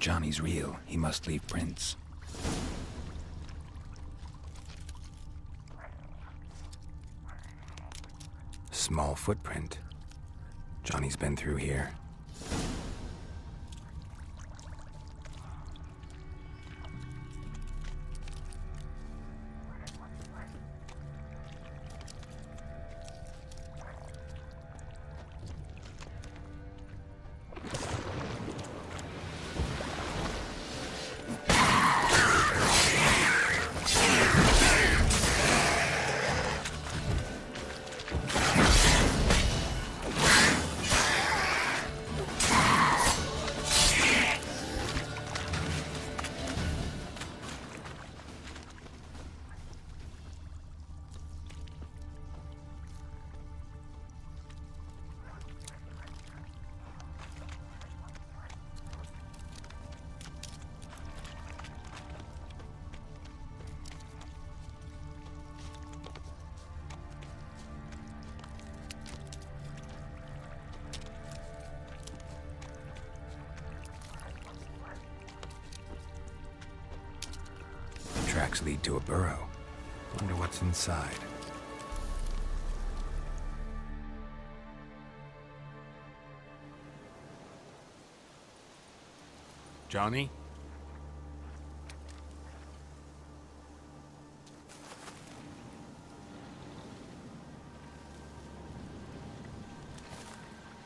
Johnny's real, he must leave prints. Small footprint. Johnny's been through here. Tracks lead to a burrow. Wonder what's inside. Johnny?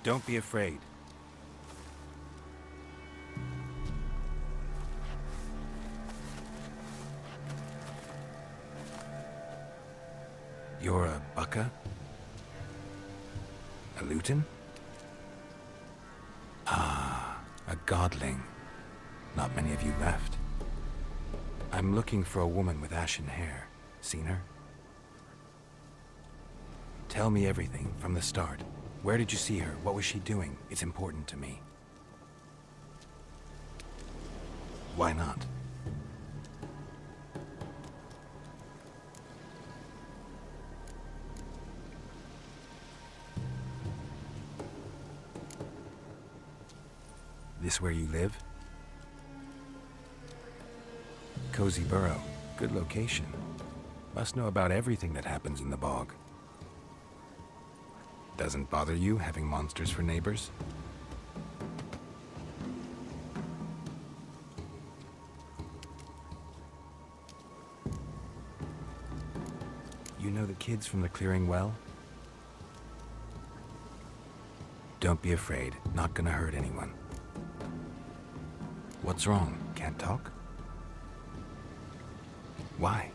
Don't be afraid. You're a bucka? A Luton? Ah, a Godling. Not many of you left. I'm looking for a woman with ashen hair. Seen her? Tell me everything from the start. Where did you see her? What was she doing? It's important to me. Why not? This where you live? Cozy burrow. Good location. Must know about everything that happens in the bog. Doesn't bother you having monsters for neighbors? You know the kids from the clearing well? Don't be afraid. Not gonna hurt anyone. What's wrong? Can't talk? Why?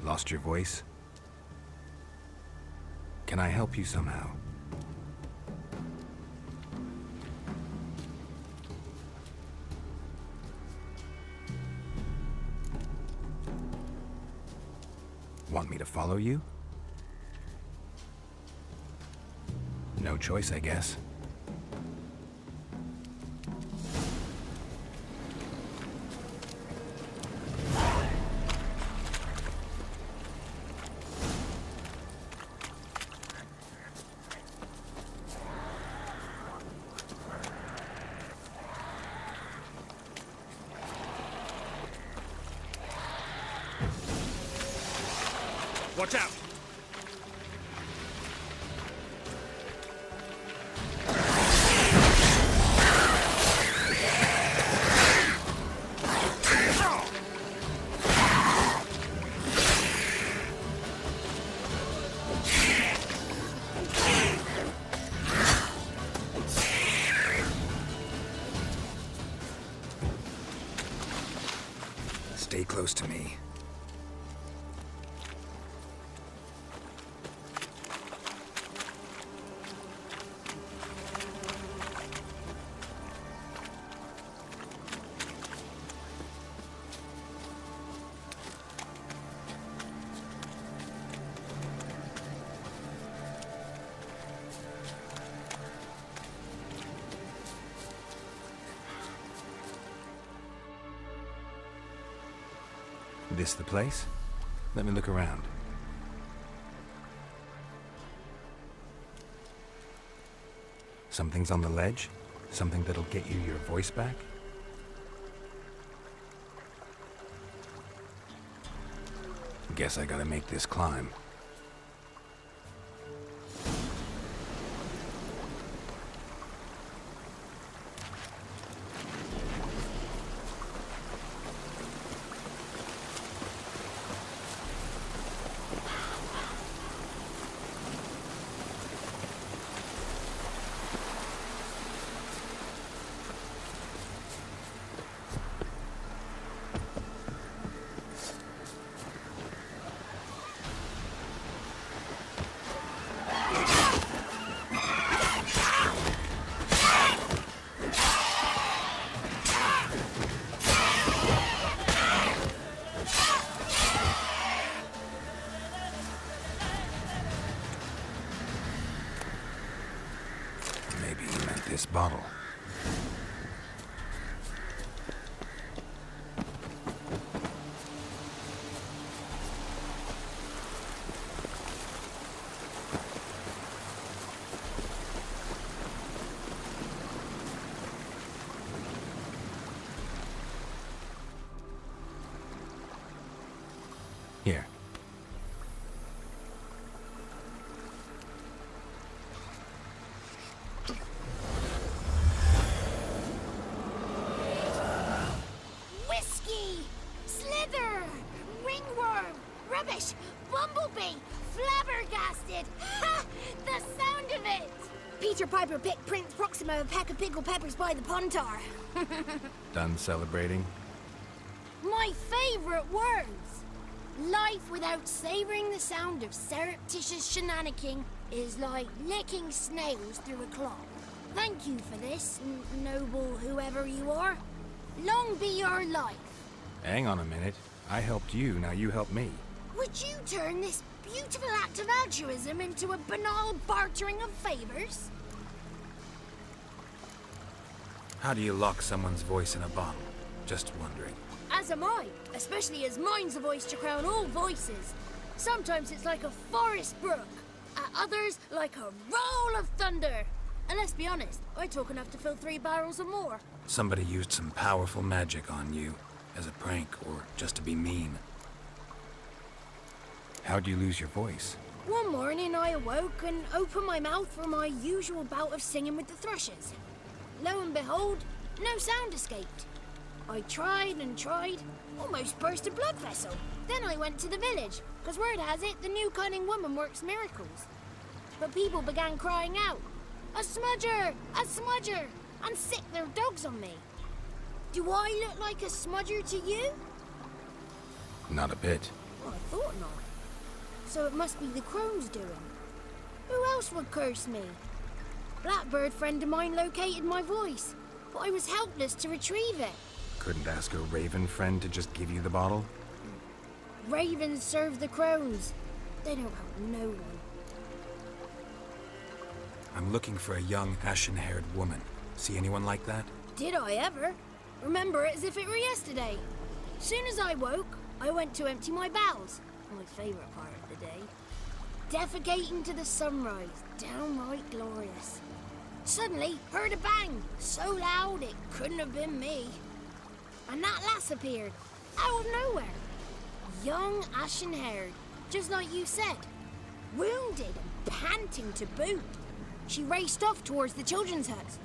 Lost your voice? Can I help you somehow? Want me to follow you? No choice, I guess. Watch out! Stay close to me. This the place? Let me look around. Something's on the ledge? Something that'll get you your voice back? Guess I gotta make this climb. This bottle. Here. Rubbish! Bumblebee! Flabbergasted! Ha! The sound of it! Peter Piper picked Prince Proximo a pack of pickled peppers by the pontar. Done celebrating? My favorite words! Life without savoring the sound of surreptitious shenanigans is like licking snails through a cloth. Thank you for this, noble whoever you are. Long be your life. Hang on a minute. I helped you, now you help me. Would you turn this beautiful act of altruism into a banal bartering of favors? How do you lock someone's voice in a bottle? Just wondering. As am I, especially as mine's a voice to crown all voices. Sometimes it's like a forest brook, at others like a roll of thunder. And let's be honest, I talk enough to fill 3 barrels or more. Somebody used some powerful magic on you, as a prank or just to be mean. How'd you lose your voice? One morning I awoke and opened my mouth for my usual bout of singing with the thrushes. Lo and behold, no sound escaped. I tried and tried, almost burst a blood vessel. Then I went to the village, because word has it the new cunning woman works miracles. But people began crying out, "A smudger! A smudger!" and sicked their dogs on me. Do I look like a smudger to you? Not a bit. Well, I thought not. So it must be the crone's doing. Who else would curse me? Blackbird friend of mine located my voice, but I was helpless to retrieve it. Couldn't ask a raven friend to just give you the bottle? Ravens serve the crones. They don't help no one. I'm looking for a young, ashen-haired woman. See anyone like that? Did I ever? Remember it as if it were yesterday. Soon as I woke, I went to empty my bowels. My favourite part of the day. Defecating to the sunrise. Downright glorious. Suddenly, heard a bang. So loud it couldn't have been me. And that lass appeared. Out of nowhere. Young, ashen-haired. Just like you said. Wounded and panting to boot. She raced off towards the children's huts.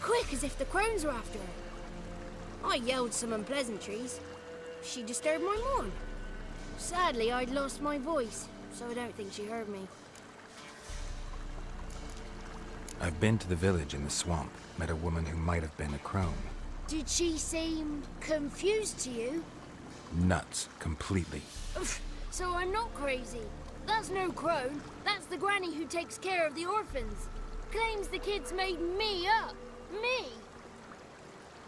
Quick as if the crones were after her. I yelled some unpleasantries. She disturbed my morn. Sadly, I'd lost my voice, so I don't think she heard me. I've been to the village in the swamp. Met a woman who might have been a crone. Did she seem confused to you? Nuts. Completely. So I'm not crazy. That's no crone. That's the granny who takes care of the orphans. Claims the kids made me up. Me!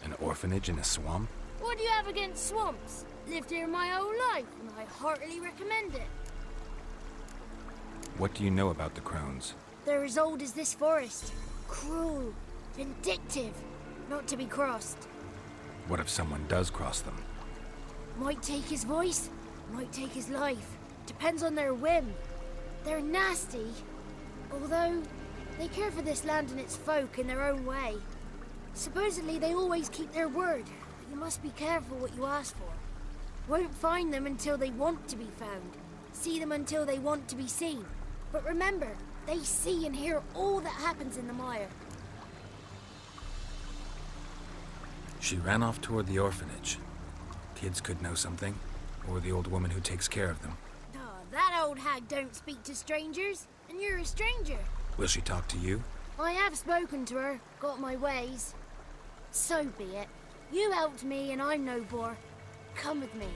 An orphanage in a swamp? What do you have against swamps? Lived here my whole life, and I heartily recommend it. What do you know about the crones? They're as old as this forest. Cruel, vindictive, not to be crossed. What if someone does cross them? Might take his voice, might take his life. Depends on their whim. They're nasty, although They care for this land and its folk in their own way. Supposedly they always keep their word, but you must be careful what you ask for. Won't find them until they want to be found. See them until they want to be seen. But remember, they see and hear all that happens in the mire. She ran off toward the orphanage. Kids could know something, or the old woman who takes care of them. Oh, that old hag don't speak to strangers, and you're a stranger. Will she talk to you? I have spoken to her, got my ways. So be it. You helped me and I'm no bore. Come with me.